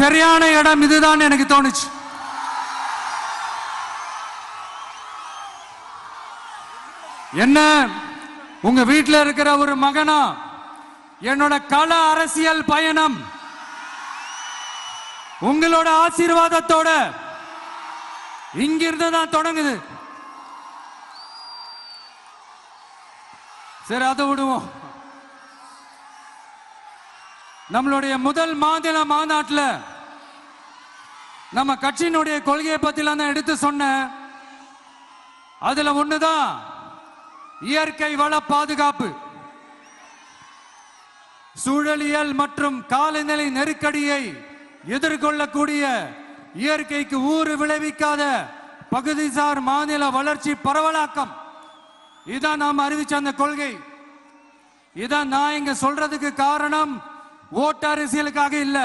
சரியான இடம் இதுதான் எனக்கு தோணுச்சு. என்ன உங்க வீட்டில் இருக்கிற ஒரு மகனா என்னோட கள அரசியல் பயணம் உங்களோட ஆசீர்வாதத்தோட இங்கிருந்து தான் தொடங்குது. சரி, அதை விடுவோம். நம்மளுடைய முதல் மாநில மாநாட்டில் நம்ம கட்சியினுடைய கொள்கையை பத்திலாம் தான் எடுத்து சொன்னேன். அதுல ஒண்ணுதான் இயற்கை வள பாதுகாப்பு. சூழலியல் மற்றும் காலநிலை நெருக்கடியை எதிர்கொள்ளக்கூடிய இயற்கைக்கு ஊறு விளைவிக்காத பகுதிசார் மாநில வளர்ச்சி பரவலாக்கம். இதான் நாம் அறிவிச்ச அந்த கொள்கை. இதான் நான் இங்க சொல்றதுக்கு காரணம் ஓட்டு அரசியலுக்காக இல்ல.